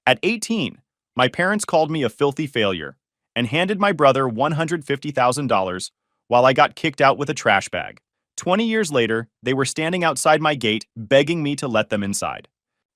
At 18, my parents called me a filthy failure and handed my brother $150,000 while I got kicked out with a trash bag. 20 years later, they were standing outside my gate begging me to let them inside.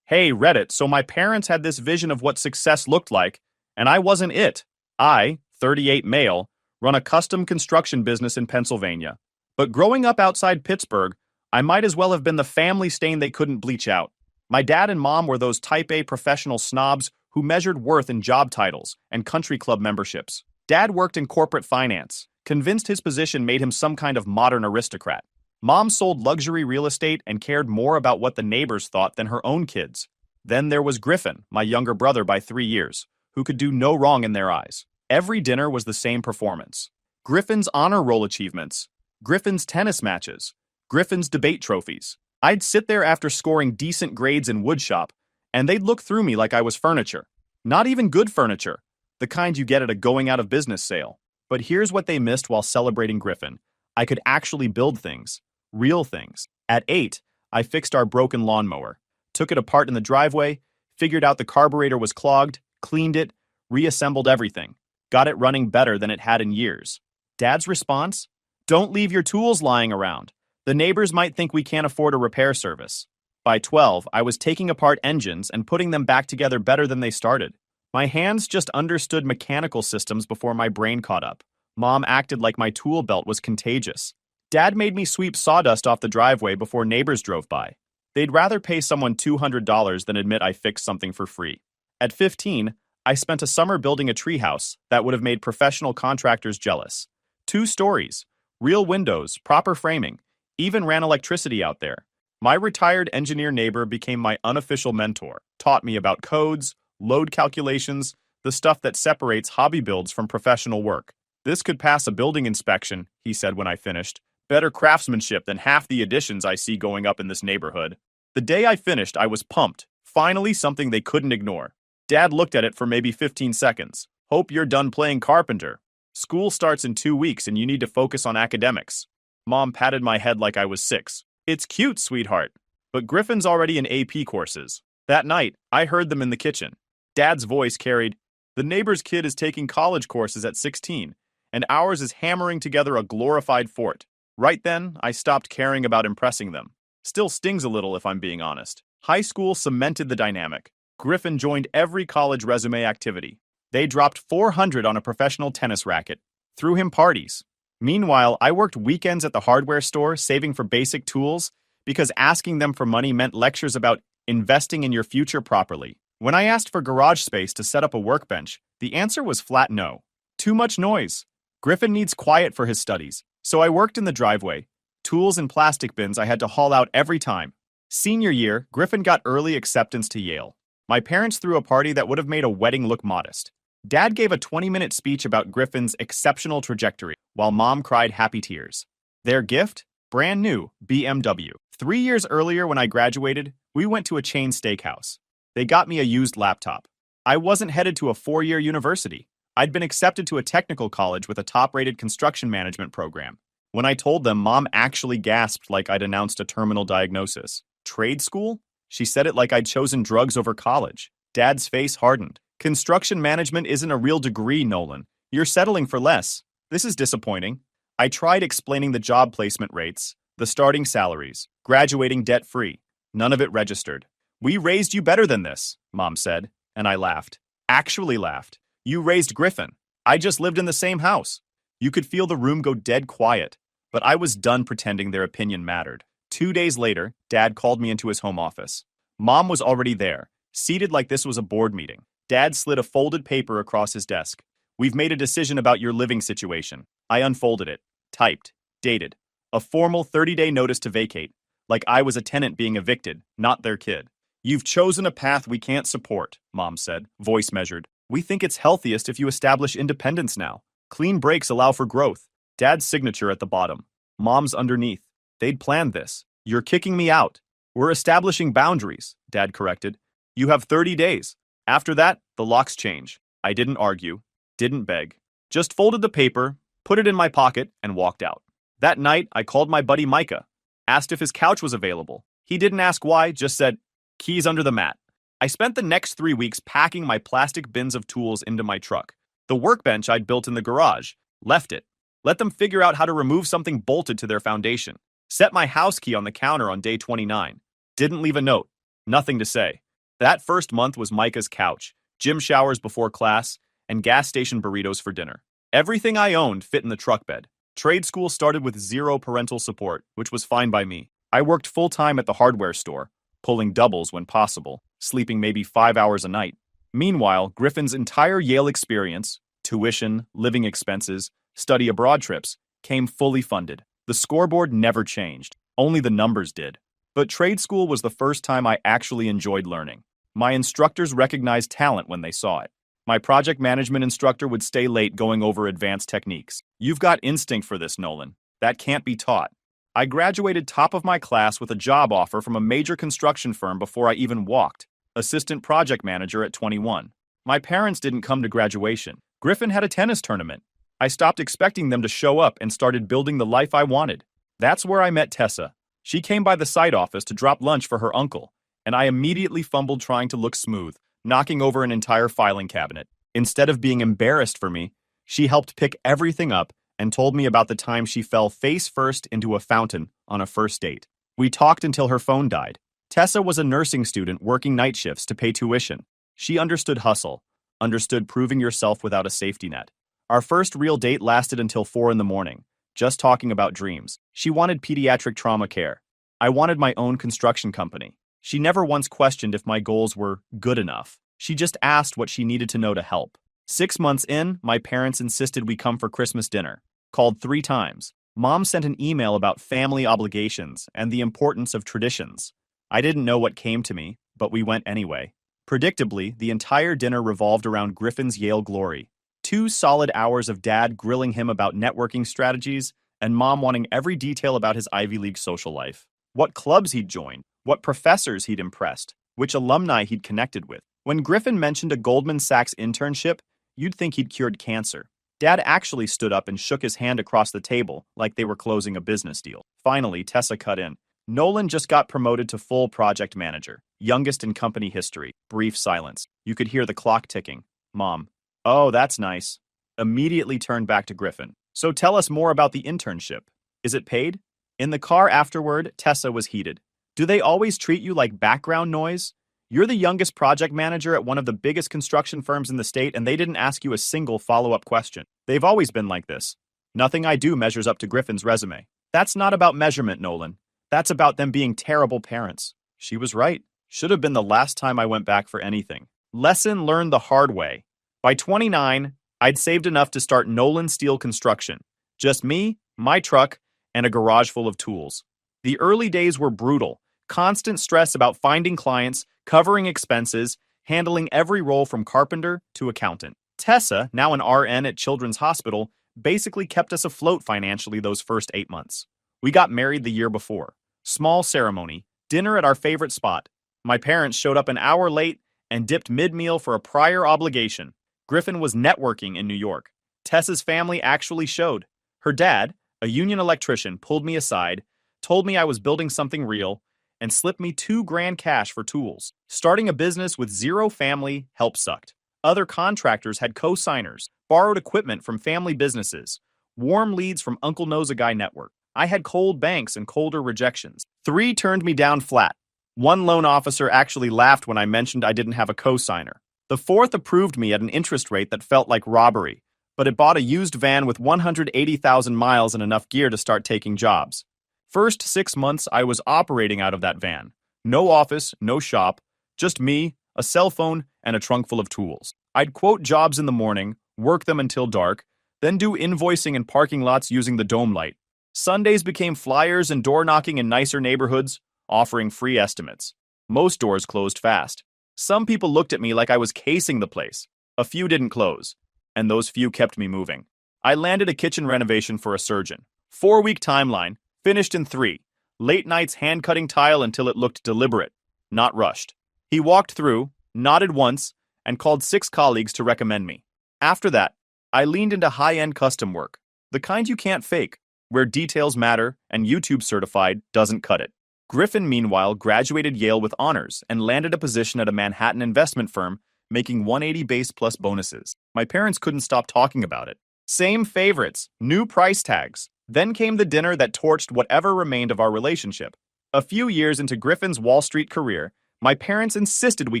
Hey, Reddit, so my parents had this vision of what success looked like, and I wasn't it. I, 38 male, run a custom construction business in Pennsylvania. But growing up outside Pittsburgh, I might as well have been the family stain they couldn't bleach out. My dad and mom were those type A professional snobs who measured worth in job titles and country club memberships. Dad worked in corporate finance, convinced his position made him some kind of modern aristocrat. Mom sold luxury real estate and cared more about what the neighbors thought than her own kids. Then there was Griffin, my younger brother by 3 years, who could do no wrong in their eyes. Every dinner was the same performance. Griffin's honor roll achievements, Griffin's tennis matches, Griffin's debate trophies. I'd sit there after scoring decent grades in woodshop, and they'd look through me like I was furniture. Not even good furniture, the kind you get at a going-out-of-business sale. But here's what they missed while celebrating Griffin. I could actually build things. Real things. At 8, I fixed our broken lawnmower, took it apart in the driveway, figured out the carburetor was clogged, cleaned it, reassembled everything, got it running better than it had in years. Dad's response? Don't leave your tools lying around. The neighbors might think we can't afford a repair service. By 12, I was taking apart engines and putting them back together better than they started. My hands just understood mechanical systems before my brain caught up. Mom acted like my tool belt was contagious. Dad made me sweep sawdust off the driveway before neighbors drove by. They'd rather pay someone $200 than admit I fixed something for free. At 15, I spent a summer building a treehouse that would have made professional contractors jealous. 2 stories, real windows, proper framing, even ran electricity out there. My retired engineer neighbor became my unofficial mentor, taught me about codes, load calculations, the stuff that separates hobby builds from professional work. This could pass a building inspection, he said when I finished. Better craftsmanship than half the additions I see going up in this neighborhood. The day I finished, I was pumped. Finally, something they couldn't ignore. Dad looked at it for maybe 15 seconds. Hope you're done playing carpenter. School starts in 2 weeks and you need to focus on academics. Mom patted my head like I was 6. It's cute, sweetheart. But Griffin's already in AP courses. That night, I heard them in the kitchen. Dad's voice carried, the neighbor's kid is taking college courses at 16, and ours is hammering together a glorified fort. Right then, I stopped caring about impressing them. Still stings a little if I'm being honest. High school cemented the dynamic. Griffin joined every college resume activity. They dropped 400 on a professional tennis racket. Threw him parties. Meanwhile, I worked weekends at the hardware store saving for basic tools because asking them for money meant lectures about investing in your future properly. When I asked for garage space to set up a workbench, the answer was flat no. Too much noise. Griffin needs quiet for his studies. So I worked in the driveway. Tools and plastic bins I had to haul out every time. Senior year, Griffin got early acceptance to Yale. My parents threw a party that would have made a wedding look modest. Dad gave a 20-minute speech about Griffin's exceptional trajectory, while Mom cried happy tears. Their gift? Brand new BMW. 3 years earlier when I graduated, we went to a chain steakhouse. They got me a used laptop. I wasn't headed to a 4-year university. I'd been accepted to a technical college with a top-rated construction management program. When I told them, Mom actually gasped like I'd announced a terminal diagnosis. Trade school? She said it like I'd chosen drugs over college. Dad's face hardened. Construction management isn't a real degree, Nolan. You're settling for less. This is disappointing. I tried explaining the job placement rates, the starting salaries, graduating debt-free. None of it registered. We raised you better than this, Mom said, and I laughed. Actually laughed. You raised Griffin. I just lived in the same house. You could feel the room go dead quiet, but I was done pretending their opinion mattered. 2 days later, Dad called me into his home office. Mom was already there, seated like this was a board meeting. Dad slid a folded paper across his desk. We've made a decision about your living situation. I unfolded it, typed, dated. A formal 30-day notice to vacate, like I was a tenant being evicted, not their kid. You've chosen a path we can't support, Mom said, voice measured. We think it's healthiest if you establish independence now. Clean breaks allow for growth. Dad's signature at the bottom. Mom's underneath. They'd planned this. You're kicking me out. We're establishing boundaries, Dad corrected. You have 30 days. After that, the locks change. I didn't argue, didn't beg. Just folded the paper, put it in my pocket, and walked out. That night, I called my buddy Micah, asked if his couch was available. He didn't ask why, just said, keys under the mat. I spent the next 3 weeks packing my plastic bins of tools into my truck. The workbench I'd built in the garage. Left it. Let them figure out how to remove something bolted to their foundation. Set my house key on the counter on day 29. Didn't leave a note. Nothing to say. That first month was Micah's couch, gym showers before class, and gas station burritos for dinner. Everything I owned fit in the truck bed. Trade school started with zero parental support, which was fine by me. I worked full-time at the hardware store, pulling doubles when possible, sleeping maybe 5 hours a night. Meanwhile, Griffin's entire Yale experience, tuition, living expenses, study abroad trips, came fully funded. The scoreboard never changed, only the numbers did. But trade school was the first time I actually enjoyed learning. My instructors recognized talent when they saw it. My project management instructor would stay late going over advanced techniques. You've got instinct for this, Nolan. That can't be taught. I graduated top of my class with a job offer from a major construction firm before I even walked. Assistant project manager at 21. My parents didn't come to graduation. Griffin had a tennis tournament. I stopped expecting them to show up and started building the life I wanted. That's where I met Tessa. She came by the site office to drop lunch for her uncle, and I immediately fumbled trying to look smooth, knocking over an entire filing cabinet. Instead of being embarrassed for me, she helped pick everything up and told me about the time she fell face first into a fountain on a first date. We talked until her phone died. Tessa was a nursing student working night shifts to pay tuition. She understood hustle, understood proving yourself without a safety net. Our first real date lasted until 4 in the morning, just talking about dreams. She wanted pediatric trauma care. I wanted my own construction company. She never once questioned if my goals were good enough. She just asked what she needed to know to help. 6 months in, my parents insisted we come for Christmas dinner. Called 3 times. Mom sent an email about family obligations and the importance of traditions. I didn't know what came to me, but we went anyway. Predictably, the entire dinner revolved around Griffin's Yale glory. 2 solid hours of Dad grilling him about networking strategies and Mom wanting every detail about his Ivy League social life. What clubs he'd joined, what professors he'd impressed, which alumni he'd connected with. When Griffin mentioned a Goldman Sachs internship, you'd think he'd cured cancer. Dad actually stood up and shook his hand across the table like they were closing a business deal. Finally, Tessa cut in. Nolan just got promoted to full project manager, youngest in company history. Brief silence. You could hear the clock ticking. Mom. Oh, that's nice. Immediately turned back to Griffin. So tell us more about the internship. Is it paid? In the car afterward, Tessa was heated. Do they always treat you like background noise? You're the youngest project manager at one of the biggest construction firms in the state, and they didn't ask you a single follow-up question. They've always been like this. Nothing I do measures up to Griffin's resume. That's not about measurement, Nolan. That's about them being terrible parents. She was right. Should have been the last time I went back for anything. Lesson learned the hard way. By 29, I'd saved enough to start Nolan Steel Construction. Just me, my truck, and a garage full of tools. The early days were brutal. Constant stress about finding clients, covering expenses, handling every role from carpenter to accountant. Tessa, now an RN at Children's Hospital, basically kept us afloat financially those first 8 months. We got married the year before. Small ceremony, dinner at our favorite spot. My parents showed up an hour late and dipped mid-meal for a prior obligation. Griffin was networking in New York. Tessa's family actually showed. Her dad, a union electrician, pulled me aside, told me I was building something real, and slipped me $2,000 cash for tools. Starting a business with zero family help sucked. Other contractors had co-signers, borrowed equipment from family businesses, warm leads from Uncle Knows a Guy network. I had cold banks and colder rejections. 3 turned me down flat. 1 loan officer actually laughed when I mentioned I didn't have a co-signer. The 4th approved me at an interest rate that felt like robbery, but it bought a used van with 180,000 miles and enough gear to start taking jobs. First 6 months, I was operating out of that van. No office, no shop, just me, a cell phone, and a trunk full of tools. I'd quote jobs in the morning, work them until dark, then do invoicing in parking lots using the dome light. Sundays became flyers and door knocking in nicer neighborhoods, offering free estimates. Most doors closed fast. Some people looked at me like I was casing the place. A few didn't close, and those few kept me moving. I landed a kitchen renovation for a surgeon. 4-week timeline. Finished in 3. Late nights hand-cutting tile until it looked deliberate, not rushed. He walked through, nodded once, and called 6 colleagues to recommend me. After that, I leaned into high-end custom work, the kind you can't fake, where details matter and YouTube certified doesn't cut it. Griffin, meanwhile, graduated Yale with honors and landed a position at a Manhattan investment firm, making 180 base plus bonuses. My parents couldn't stop talking about it. Same favorites, new price tags. Then came the dinner that torched whatever remained of our relationship. A few years into Griffin's Wall Street career, my parents insisted we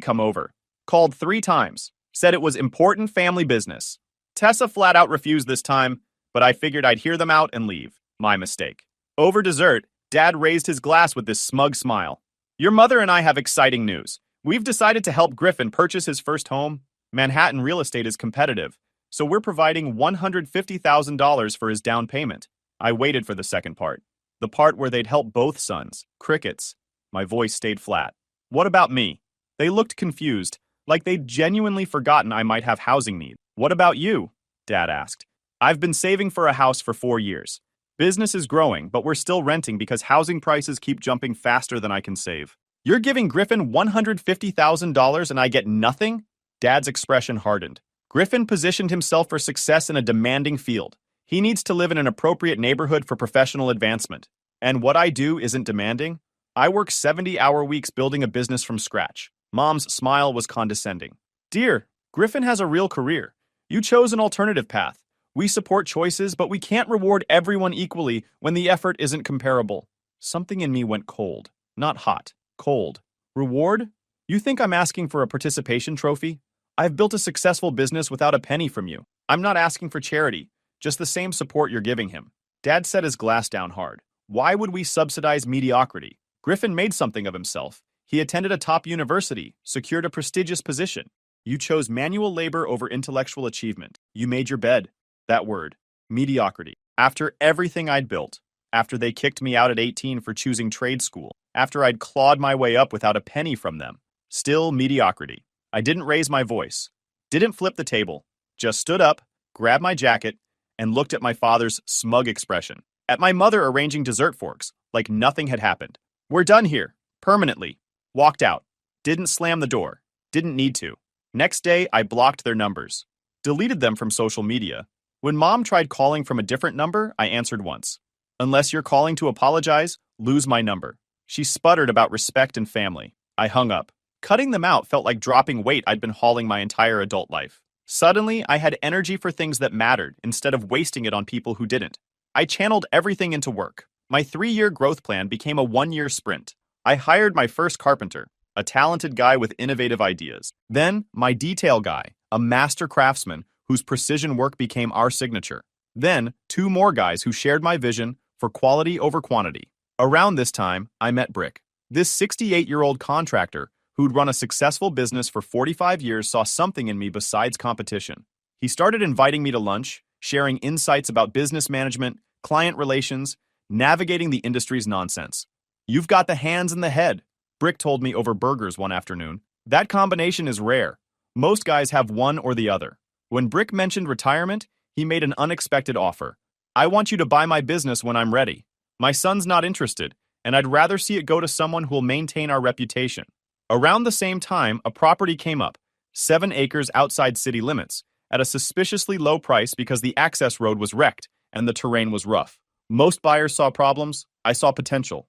come over. Called 3 times. Said it was important family business. Tessa flat out refused this time, but I figured I'd hear them out and leave. My mistake. Over dessert, Dad raised his glass with this smug smile. Your mother and I have exciting news. We've decided to help Griffin purchase his first home. Manhattan real estate is competitive, so we're providing $150,000 for his down payment. I waited for the second part. The part where they'd help both sons. Crickets. My voice stayed flat. What about me? They looked confused, like they'd genuinely forgotten I might have housing needs. What about you? Dad asked. I've been saving for a house for 4 years. Business is growing, but we're still renting because housing prices keep jumping faster than I can save. You're giving Griffin $150,000 and I get nothing? Dad's expression hardened. Griffin positioned himself for success in a demanding field. He needs to live in an appropriate neighborhood for professional advancement. And what I do isn't demanding. I work 70-hour weeks building a business from scratch. Mom's smile was condescending. Dear, Griffin has a real career. You chose an alternative path. We support choices, but we can't reward everyone equally when the effort isn't comparable. Something in me went cold. Not hot. Cold. Reward? You think I'm asking for a participation trophy? I've built a successful business without a penny from you. I'm not asking for charity, just the same support you're giving him. Dad set his glass down hard. Why would we subsidize mediocrity? Griffin made something of himself. He attended a top university, secured a prestigious position. You chose manual labor over intellectual achievement. You made your bed. That word, mediocrity. After everything I'd built, after they kicked me out at 18 for choosing trade school, after I'd clawed my way up without a penny from them, still mediocrity. I didn't raise my voice, didn't flip the table, just stood up, grabbed my jacket, and looked at my father's smug expression, at my mother arranging dessert forks, like nothing had happened. We're done here, permanently. Walked out, didn't slam the door, didn't need to. Next day, I blocked their numbers, deleted them from social media. When Mom tried calling from a different number, I answered once. Unless you're calling to apologize, lose my number. She sputtered about respect and family. I hung up. Cutting them out felt like dropping weight I'd been hauling my entire adult life. Suddenly, I had energy for things that mattered instead of wasting it on people who didn't. I channeled everything into work. My 3-year growth plan became a 1-year sprint. I hired my first carpenter, a talented guy with innovative ideas. Then, my detail guy, a master craftsman whose precision work became our signature. Then, 2 more guys who shared my vision for quality over quantity. Around this time, I met Brick. This 68-year-old contractor who'd run a successful business for 45 years saw something in me besides competition. He started inviting me to lunch, sharing insights about business management, client relations, navigating the industry's nonsense. You've got the hands and the head, Brick told me over burgers one afternoon. That combination is rare. Most guys have one or the other. When Brick mentioned retirement, he made an unexpected offer. I want you to buy my business when I'm ready. My son's not interested, and I'd rather see it go to someone who'll maintain our reputation. Around the same time, a property came up, 7 acres outside city limits, at a suspiciously low price because the access road was wrecked and the terrain was rough. Most buyers saw problems. I saw potential.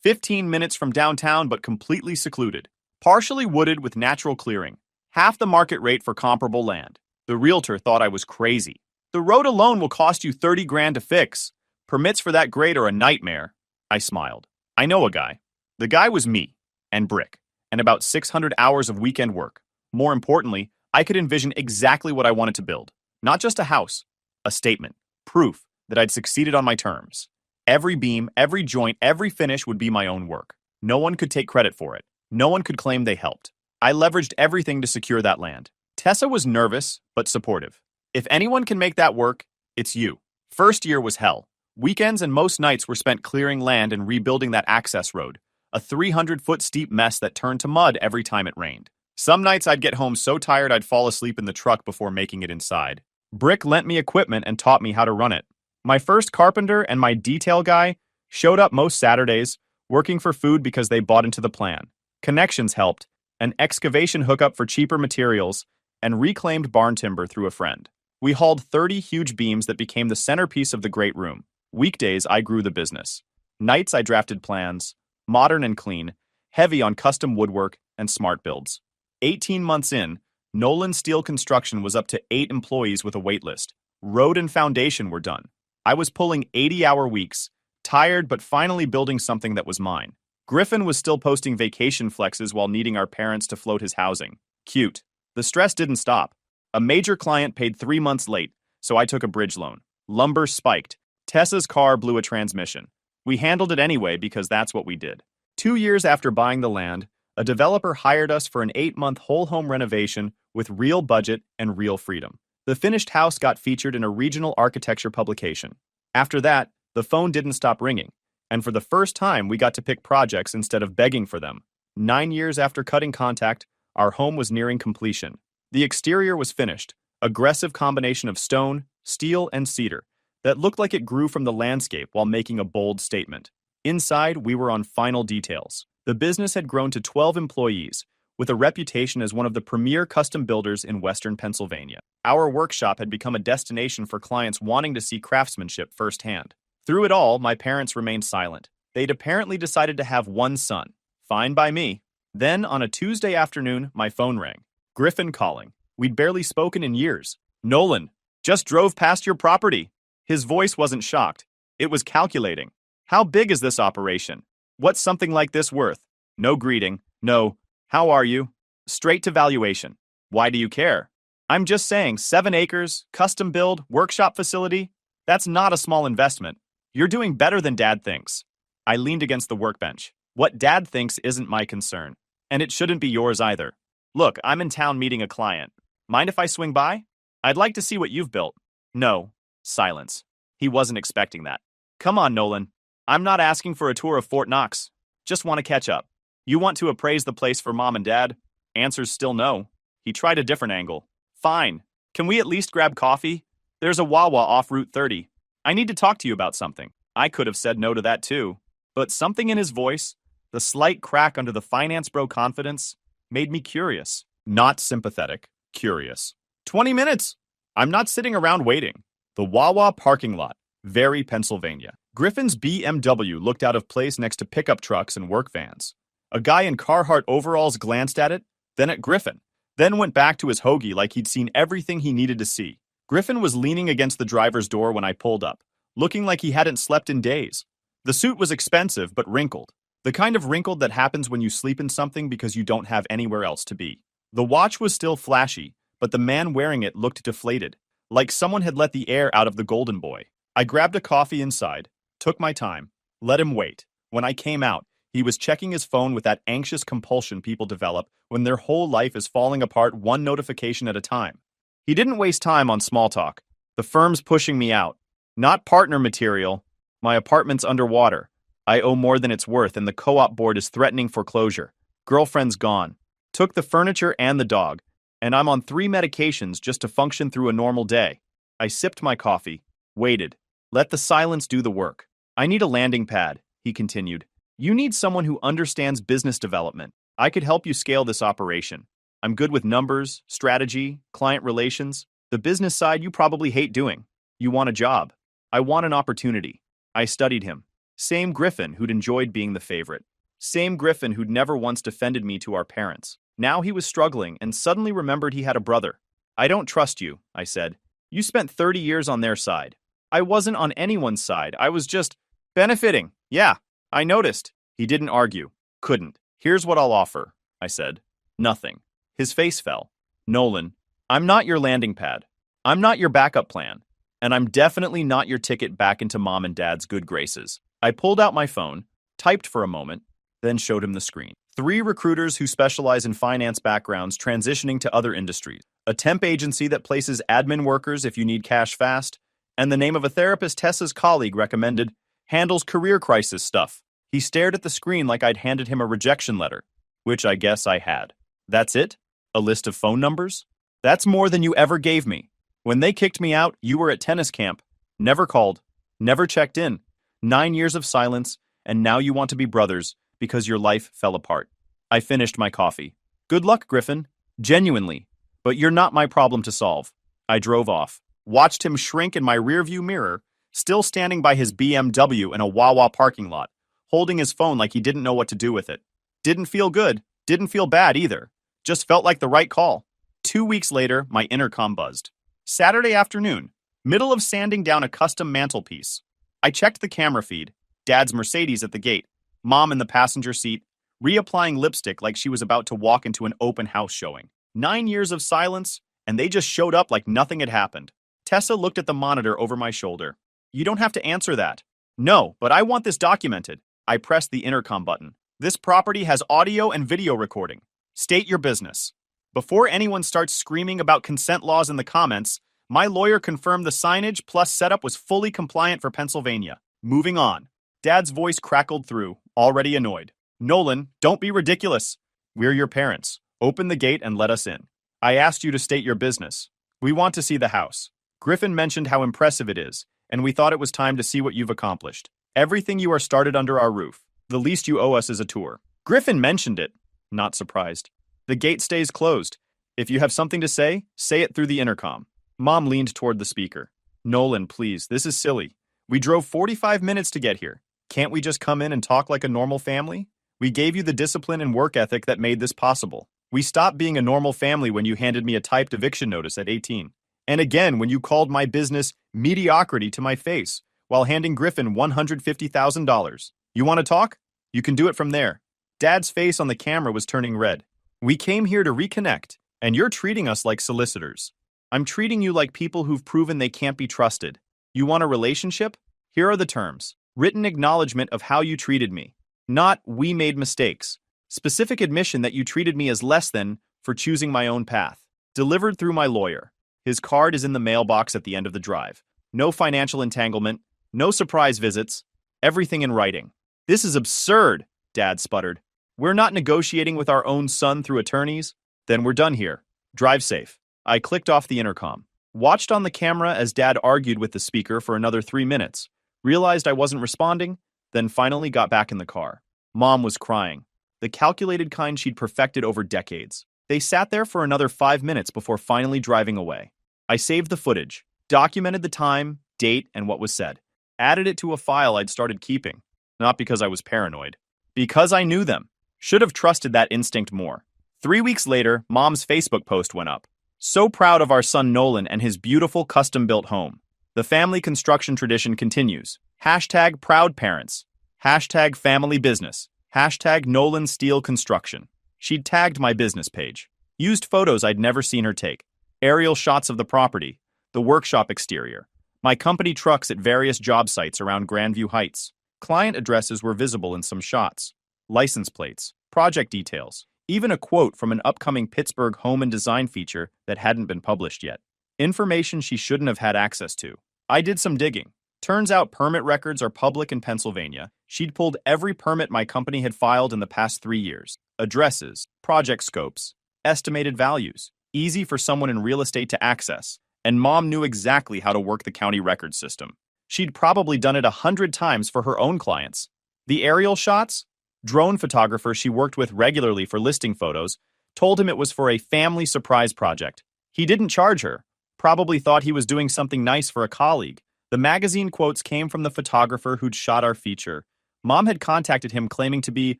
15 minutes from downtown but completely secluded. Partially wooded with natural clearing. Half the market rate for comparable land. The realtor thought I was crazy. The road alone will cost you 30 grand to fix. Permits for that grade are a nightmare. I smiled. I know a guy. The guy was me, and Brick, and about 600 hours of weekend work. More importantly, I could envision exactly what I wanted to build. Not just a house, a statement, proof that I'd succeeded on my terms. Every beam, every joint, every finish would be my own work. No one could take credit for it. No one could claim they helped. I leveraged everything to secure that land. Tessa was nervous, but supportive. If anyone can make that work, it's you. First year was hell. Weekends and most nights were spent clearing land and rebuilding that access road, a 300-foot steep mess that turned to mud every time it rained. Some nights I'd get home so tired I'd fall asleep in the truck before making it inside. Brick lent me equipment and taught me how to run it. My first carpenter and my detail guy showed up most Saturdays, working for food because they bought into the plan. Connections helped, an excavation hookup for cheaper materials, and reclaimed barn timber through a friend. We hauled 30 huge beams that became the centerpiece of the great room. Weekdays, I grew the business. Nights, I drafted plans. modern and clean, heavy on custom woodwork and smart builds. 18 months in, Nolan Steel Construction was up to 8 employees with a waitlist. Road and foundation were done. I was pulling 80-hour weeks, tired but finally building something that was mine. Griffin was still posting vacation flexes while needing our parents to float his housing. Cute. The stress didn't stop. A major client paid 3 months late, so I took a bridge loan. Lumber spiked. Tessa's car blew a transmission. We handled it anyway because that's what we did. 2 years after buying the land, a developer hired us for an 8-month whole home renovation with real budget and real freedom. The finished house got featured in a regional architecture publication. After that, the phone didn't stop ringing, and for the first time we got to pick projects instead of begging for them. 9 years after cutting contact, our home was nearing completion. The exterior was finished, aggressive combination of stone, steel, and cedar that looked like it grew from the landscape while making a bold statement. Inside, we were on final details. The business had grown to 12 employees, with a reputation as one of the premier custom builders in western Pennsylvania. Our workshop had become a destination for clients wanting to see craftsmanship firsthand. Through it all, my parents remained silent. They'd apparently decided to have one son. Fine by me. Then, on a Tuesday afternoon, my phone rang. Griffin calling. We'd barely spoken in years. Nolan, just drove past your property. His voice wasn't shocked. It was calculating. How big is this operation? What's something like this worth? No greeting. No, how are you? Straight to valuation. Why do you care? I'm just saying, 7 acres, custom build, workshop facility. That's not a small investment. You're doing better than Dad thinks. I leaned against the workbench. What Dad thinks isn't my concern. And it shouldn't be yours either. Look, I'm in town meeting a client. Mind if I swing by? I'd like to see what you've built. No. Silence. He wasn't expecting that. Come on, Nolan. I'm not asking for a tour of Fort Knox. Just want to catch up. You want to appraise the place for Mom and Dad? Answer's still no. He tried a different angle. Fine. Can we at least grab coffee? There's a Wawa off Route 30. I need to talk to you about something. I could have said no to that too. But something in his voice, the slight crack under the finance bro confidence, made me curious. Not sympathetic, curious. 20 minutes! I'm not sitting around waiting. The Wawa parking lot, very Pennsylvania. Griffin's BMW looked out of place next to pickup trucks and work vans. A guy in Carhartt overalls glanced at it, then at Griffin, then went back to his hoagie like he'd seen everything he needed to see. Griffin was leaning against the driver's door when I pulled up, looking like he hadn't slept in days. The suit was expensive but wrinkled, the kind of wrinkled that happens when you sleep in something because you don't have anywhere else to be. The watch was still flashy, but the man wearing it looked deflated, like someone had let the air out of the golden boy. I grabbed a coffee inside, took my time, let him wait. When I came out, he was checking his phone with that anxious compulsion people develop when their whole life is falling apart one notification at a time. He didn't waste time on small talk. The firm's pushing me out. Not partner material. My apartment's underwater. I owe more than it's worth and the co-op board is threatening foreclosure. Girlfriend's gone. Took the furniture and the dog. And I'm on 3 medications just to function through a normal day. I sipped my coffee, waited. Let the silence do the work. I need a landing pad, he continued. You need someone who understands business development. I could help you scale this operation. I'm good with numbers, strategy, client relations. The business side you probably hate doing. You want a job. I want an opportunity. I studied him. Same Griffin who'd enjoyed being the favorite. Same Griffin who'd never once defended me to our parents. Now he was struggling and suddenly remembered he had a brother. I don't trust you, I said. You spent 30 years on their side. I wasn't on anyone's side. I was just benefiting. Yeah, I noticed. He didn't argue. Couldn't. Here's what I'll offer, I said. Nothing. His face fell. Nolan, I'm not your landing pad. I'm not your backup plan. And I'm definitely not your ticket back into Mom and Dad's good graces. I pulled out my phone, typed for a moment, then showed him the screen. 3 recruiters who specialize in finance backgrounds transitioning to other industries. A temp agency that places admin workers if you need cash fast. And the name of a therapist Tessa's colleague recommended, handles career crisis stuff. He stared at the screen like I'd handed him a rejection letter, which I guess I had. That's it? A list of phone numbers? That's more than you ever gave me. When they kicked me out, you were at tennis camp. Never called. Never checked in. 9 years of silence, and now you want to be brothers because your life fell apart. I finished my coffee. Good luck, Griffin. Genuinely. But you're not my problem to solve. I drove off, watched him shrink in my rearview mirror, still standing by his BMW in a Wawa parking lot, holding his phone like he didn't know what to do with it. Didn't feel good, didn't feel bad either. Just felt like the right call. 2 weeks later, my intercom buzzed. Saturday afternoon, middle of sanding down a custom mantelpiece. I checked the camera feed. Dad's Mercedes at the gate, Mom in the passenger seat, reapplying lipstick like she was about to walk into an open house showing. 9 years of silence, and they just showed up like nothing had happened. Tessa looked at the monitor over my shoulder. You don't have to answer that. No, but I want this documented. I pressed the intercom button. This property has audio and video recording. State your business. Before anyone starts screaming about consent laws in the comments, my lawyer confirmed the signage plus setup was fully compliant for Pennsylvania. Moving on. Dad's voice crackled through, already annoyed. Nolan, don't be ridiculous. We're your parents. Open the gate and let us in. I asked you to state your business. We want to see the house. Griffin mentioned how impressive it is, and we thought it was time to see what you've accomplished. Everything you are started under our roof. The least you owe us is a tour. Griffin mentioned it. Not surprised. The gate stays closed. If you have something to say it through the intercom. Mom leaned toward the speaker. Nolan, please, this is silly. We drove 45 minutes to get here. Can't we just come in and talk like a normal family? We gave you the discipline and work ethic that made this possible. We stopped being a normal family when you handed me a typed eviction notice at 18. And again when you called my business mediocrity to my face while handing Griffin $150,000. You want to talk? You can do it from there. Dad's face on the camera was turning red. We came here to reconnect, and you're treating us like solicitors. I'm treating you like people who've proven they can't be trusted. You want a relationship? Here are the terms. Written acknowledgement of how you treated me. Not, we made mistakes. Specific admission that you treated me as less than for choosing my own path. Delivered through my lawyer. His card is in the mailbox at the end of the drive. No financial entanglement. No surprise visits. Everything in writing. This is absurd, Dad sputtered. We're not negotiating with our own son through attorneys? Then we're done here. Drive safe. I clicked off the intercom. Watched on the camera as Dad argued with the speaker for another 3 minutes. Realized I wasn't responding, then finally got back in the car. Mom was crying. The calculated kind she'd perfected over decades. They sat there for another 5 minutes before finally driving away. I saved the footage, documented the time, date, and what was said. Added it to a file I'd started keeping. Not because I was paranoid. Because I knew them. Should have trusted that instinct more. 3 weeks later, Mom's Facebook post went up. So proud of our son Nolan and his beautiful custom-built home. The family construction tradition continues. Hashtag proud parents. Hashtag family business. Hashtag Nolan Steel Construction. She'd tagged my business page. Used photos I'd never seen her take. Aerial shots of the property. The workshop exterior. My company trucks at various job sites around Grandview Heights. Client addresses were visible in some shots. License plates. Project details. Even a quote from an upcoming Pittsburgh home and design feature that hadn't been published yet. Information she shouldn't have had access to. I did some digging. Turns out permit records are public in Pennsylvania. She'd pulled every permit my company had filed in the past 3 years. Addresses, project scopes, estimated values. Easy for someone in real estate to access. And Mom knew exactly how to work the county record system. She'd probably done it 100 times for her own clients. The aerial shots? Drone photographer she worked with regularly for listing photos told him it was for a family surprise project. He didn't charge her. Probably thought he was doing something nice for a colleague. The magazine quotes came from the photographer who'd shot our feature. Mom had contacted him claiming to be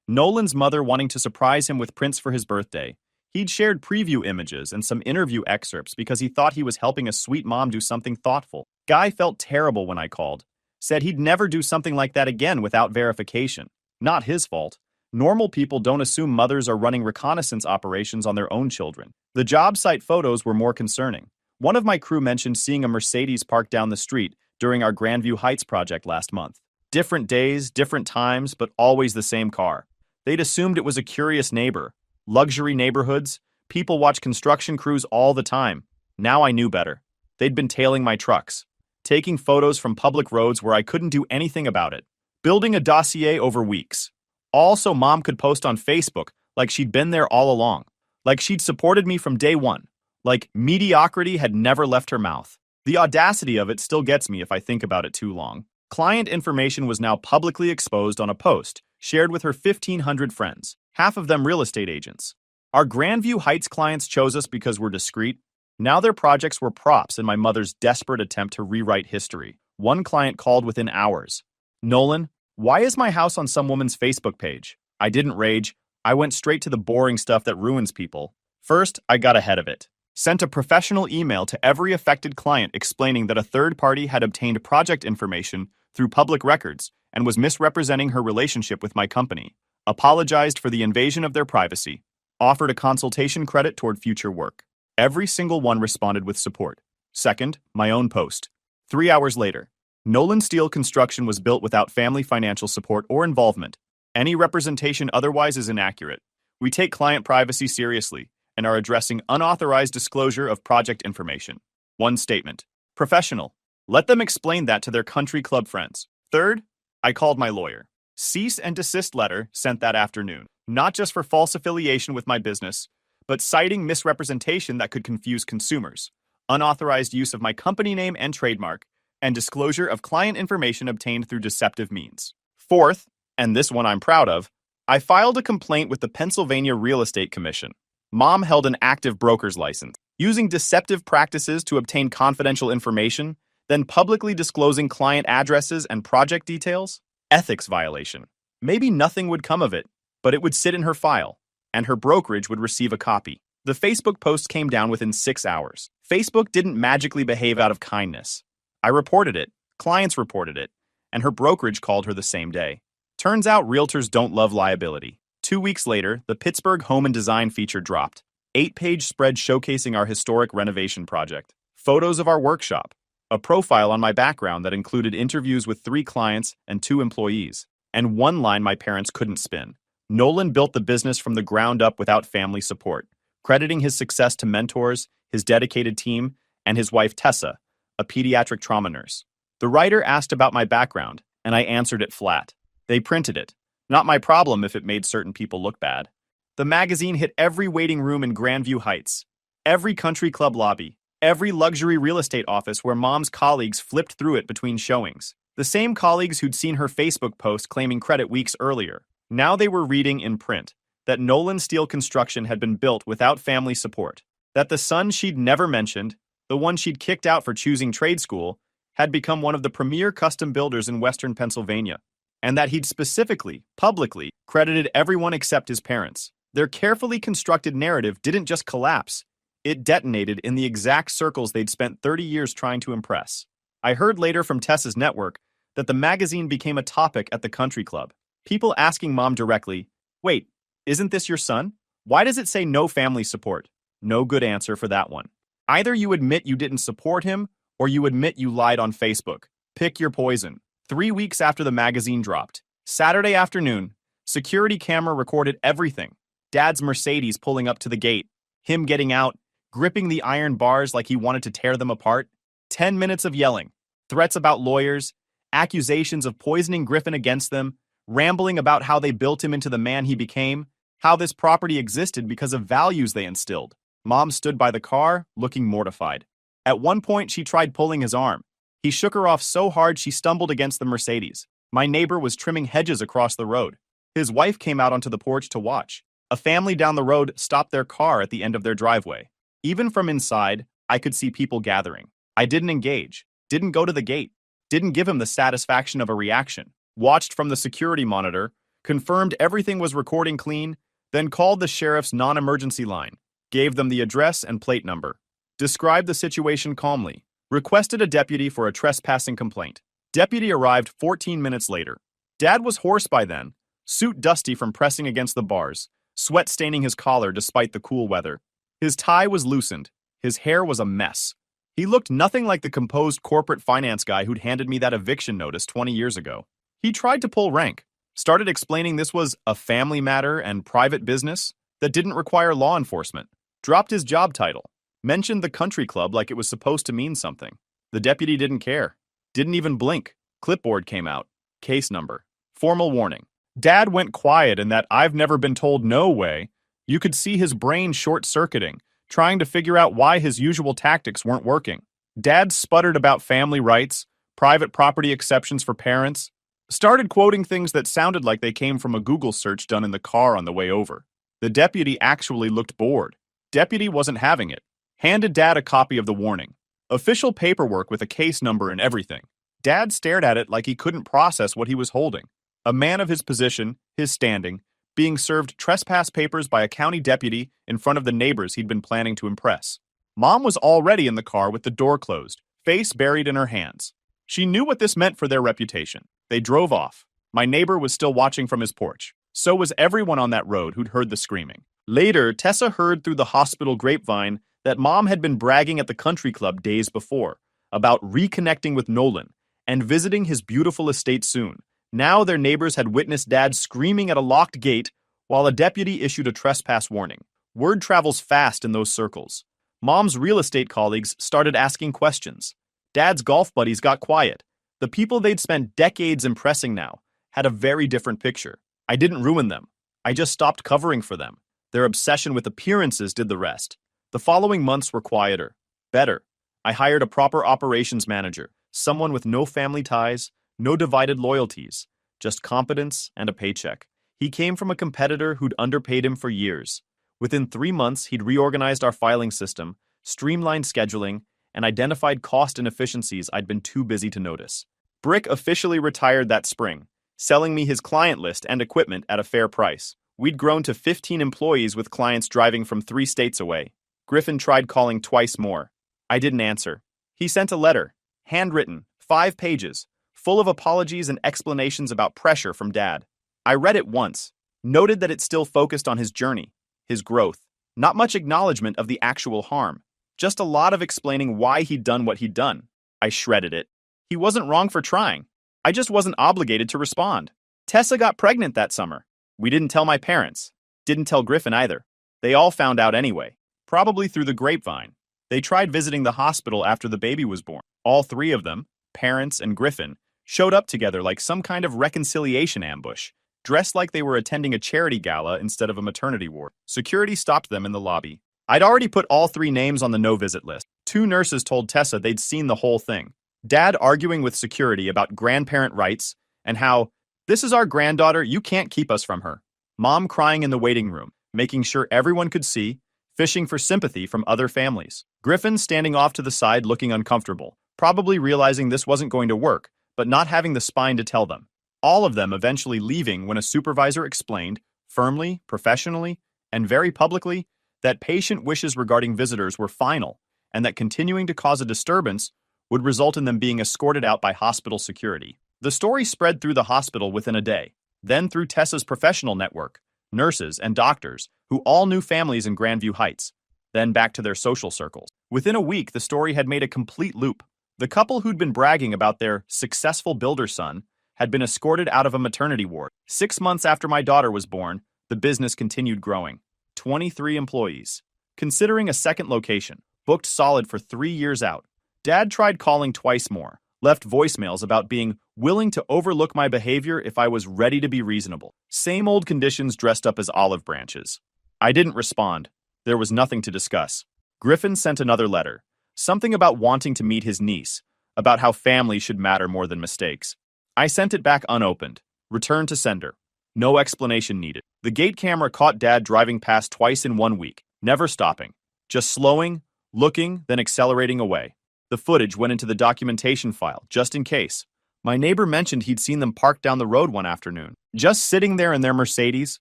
Nolan's mother wanting to surprise him with prints for his birthday. He'd shared preview images and some interview excerpts because he thought he was helping a sweet mom do something thoughtful. Guy felt terrible when I called. Said he'd never do something like that again without verification. Not his fault. Normal people don't assume mothers are running reconnaissance operations on their own children. The job site photos were more concerning. One of my crew mentioned seeing a Mercedes parked down the street during our Grandview Heights project last month. Different days, different times, but always the same car. They'd assumed it was a curious neighbor. Luxury neighborhoods, people watch construction crews all the time. Now I knew better. They'd been tailing my trucks, taking photos from public roads where I couldn't do anything about it, building a dossier over weeks. All so Mom could post on Facebook like she'd been there all along, like she'd supported me from day one, like mediocrity had never left her mouth. The audacity of it still gets me if I think about it too long. Client information was now publicly exposed on a post, shared with her 1,500 friends, half of them real estate agents. Our Grandview Heights clients chose us because we're discreet. Now their projects were props in my mother's desperate attempt to rewrite history. One client called within hours. Nolan, Why is my house on some woman's Facebook page? I didn't rage. I went straight to the boring stuff that ruins people. First, I got ahead of it. Sent a professional email to every affected client explaining that a third party had obtained project information through public records and was misrepresenting her relationship with my company. Apologized for the invasion of their privacy. Offered a consultation credit toward future work. Every single one responded with support. Second, my own post. 3 hours later, Nolan Steel Construction was built without family financial support or involvement. Any representation otherwise is inaccurate. We take client privacy seriously and are addressing unauthorized disclosure of project information. One statement. Professional. Let them explain that to their country club friends. Third, I called my lawyer. Cease and desist letter sent that afternoon, not just for false affiliation with my business, but citing misrepresentation that could confuse consumers, unauthorized use of my company name and trademark, and disclosure of client information obtained through deceptive means. Fourth, and this one I'm proud of, I filed a complaint with the Pennsylvania Real Estate Commission. Mom held an active broker's license, using deceptive practices to obtain confidential information, then publicly disclosing client addresses and project details. Ethics violation. Maybe nothing would come of it, but it would sit in her file, and her brokerage would receive a copy. The Facebook post came down within 6 hours. Facebook didn't magically behave out of kindness. I reported it, clients reported it, and her brokerage called her the same day. Turns out realtors don't love liability. 2 weeks later, the Pittsburgh Home and Design feature dropped. 8-page spread showcasing our historic renovation project. Photos of our workshop. A profile on my background that included interviews with 3 clients and 2 employees. And one line my parents couldn't spin. Nolan built the business from the ground up without family support, crediting his success to mentors, his dedicated team, and his wife Tessa, a pediatric trauma nurse. The writer asked about my background, and I answered it flat. They printed it. Not my problem if it made certain people look bad. The magazine hit every waiting room in Grandview Heights, every country club lobby, every luxury real estate office where Mom's colleagues flipped through it between showings. The same colleagues who'd seen her Facebook post claiming credit weeks earlier. Now they were reading in print that Nolan Steel Construction had been built without family support, that the son she'd never mentioned, the one she'd kicked out for choosing trade school, had become one of the premier custom builders in western Pennsylvania, and that he'd specifically, publicly, credited everyone except his parents. Their carefully constructed narrative didn't just collapse, it detonated in the exact circles they'd spent 30 years trying to impress. I heard later from Tessa's network that the magazine became a topic at the country club. People asking Mom directly, "Wait, isn't this your son? Why does it say no family support?" No good answer for that one. Either you admit you didn't support him, or you admit you lied on Facebook. Pick your poison. 3 weeks after the magazine dropped, Saturday afternoon, security camera recorded everything. Dad's Mercedes pulling up to the gate, him getting out, gripping the iron bars like he wanted to tear them apart. 10 minutes of yelling, threats about lawyers, accusations of poisoning Griffin against them, rambling about how they built him into the man he became, how this property existed because of values they instilled. Mom stood by the car, looking mortified. At one point, she tried pulling his arm. He shook her off so hard she stumbled against the Mercedes. My neighbor was trimming hedges across the road. His wife came out onto the porch to watch. A family down the road stopped their car at the end of their driveway. Even from inside, I could see people gathering. I didn't engage, didn't go to the gate, didn't give him the satisfaction of a reaction. Watched from the security monitor, confirmed everything was recording clean, then called the sheriff's non-emergency line, gave them the address and plate number, described the situation calmly, requested a deputy for a trespassing complaint. Deputy arrived 14 minutes later. Dad was hoarse by then, suit dusty from pressing against the bars, sweat staining his collar despite the cool weather. His tie was loosened. His hair was a mess. He looked nothing like the composed corporate finance guy who'd handed me that eviction notice 20 years ago. He tried to pull rank, started explaining this was a family matter and private business that didn't require law enforcement, dropped his job title, mentioned the country club like it was supposed to mean something. The deputy didn't care, didn't even blink. Clipboard came out, case number, formal warning. Dad went quiet in that I've never been told no way. You could see his brain short-circuiting, trying to figure out why his usual tactics weren't working. Dad sputtered about family rights, private property exceptions for parents, started quoting things that sounded like they came from a Google search done in the car on the way over. The deputy actually looked bored. Deputy wasn't having it. Handed Dad a copy of the warning. Official paperwork with a case number and everything. Dad stared at it like he couldn't process what he was holding. A man of his position, his standing, being served trespass papers by a county deputy in front of the neighbors he'd been planning to impress. Mom was already in the car with the door closed, face buried in her hands. She knew what this meant for their reputation. They drove off. My neighbor was still watching from his porch. So was everyone on that road who'd heard the screaming. Later, Tessa heard through the hospital grapevine that Mom had been bragging at the country club days before about reconnecting with Nolan and visiting his beautiful estate soon. Now their neighbors had witnessed Dad screaming at a locked gate while a deputy issued a trespass warning. Word travels fast in those circles. Mom's real estate colleagues started asking questions. Dad's golf buddies got quiet. The people they'd spent decades impressing now had a very different picture. I didn't ruin them. I just stopped covering for them. Their obsession with appearances did the rest. The following months were quieter. Better. I hired a proper operations manager, someone with no family ties, no divided loyalties, just competence and a paycheck. He came from a competitor who'd underpaid him for years. Within 3 months, he'd reorganized our filing system, streamlined scheduling, and identified cost inefficiencies I'd been too busy to notice. Brick officially retired that spring, selling me his client list and equipment at a fair price. We'd grown to 15 employees with clients driving from 3 states away. Griffin tried calling twice more. I didn't answer. He sent a letter, handwritten, 5 pages, full of apologies and explanations about pressure from Dad. I read it once, noted that it still focused on his journey, his growth. Not much acknowledgement of the actual harm, just a lot of explaining why he'd done what he'd done. I shredded it. He wasn't wrong for trying. I just wasn't obligated to respond. Tessa got pregnant that summer. We didn't tell my parents. Didn't tell Griffin either. They all found out anyway, probably through the grapevine. They tried visiting the hospital after the baby was born. All 3 of them, parents and Griffin, showed up together like some kind of reconciliation ambush, dressed like they were attending a charity gala instead of a maternity ward. Security stopped them in the lobby. I'd already put all 3 names on the no-visit list. 2 nurses told Tessa they'd seen the whole thing. Dad arguing with security about grandparent rights and how, "This is our granddaughter, you can't keep us from her." Mom crying in the waiting room, making sure everyone could see, fishing for sympathy from other families. Griffin standing off to the side looking uncomfortable, probably realizing this wasn't going to work, but not having the spine to tell them. All of them eventually leaving when a supervisor explained, firmly, professionally, and very publicly, that patient wishes regarding visitors were final, and that continuing to cause a disturbance would result in them being escorted out by hospital security. The story spread through the hospital within a day, then through Tessa's professional network, nurses and doctors, who all knew families in Grandview Heights, then back to their social circles. Within a week, the story had made a complete loop. The couple who'd been bragging about their successful builder son had been escorted out of a maternity ward. 6 months after my daughter was born, the business continued growing. 23 employees. Considering a second location, booked solid for 3 years out. Dad tried calling twice more, left voicemails about being willing to overlook my behavior if I was ready to be reasonable. Same old conditions dressed up as olive branches. I didn't respond. There was nothing to discuss. Griffin sent another letter. Something about wanting to meet his niece, about how family should matter more than mistakes. I sent it back unopened. Return to sender. No explanation needed. The gate camera caught Dad driving past twice in 1 week, never stopping. Just slowing, looking, then accelerating away. The footage went into the documentation file, just in case. My neighbor mentioned he'd seen them parked down the road one afternoon, just sitting there in their Mercedes,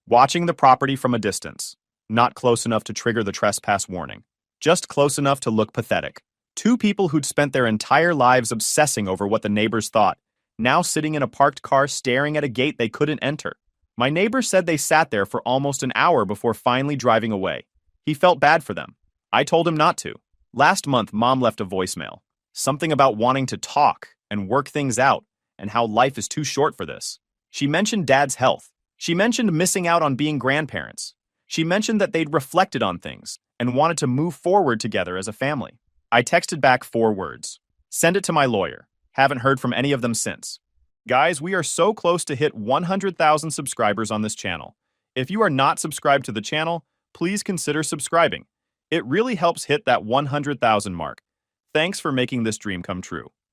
watching the property from a distance. Not close enough to trigger the trespass warning. Just close enough to look pathetic. 2 people who'd spent their entire lives obsessing over what the neighbors thought, now sitting in a parked car staring at a gate they couldn't enter. My neighbor said they sat there for almost an hour before finally driving away. He felt bad for them. I told him not to. Last month, Mom left a voicemail. Something about wanting to talk and work things out and how life is too short for this. She mentioned Dad's health. She mentioned missing out on being grandparents. She mentioned that they'd reflected on things and wanted to move forward together as a family. I texted back 4 words. Send it to my lawyer. Haven't heard from any of them since. Guys, we are so close to hit 100,000 subscribers on this channel. If you are not subscribed to the channel, please consider subscribing. It really helps hit that 100,000 mark. Thanks for making this dream come true.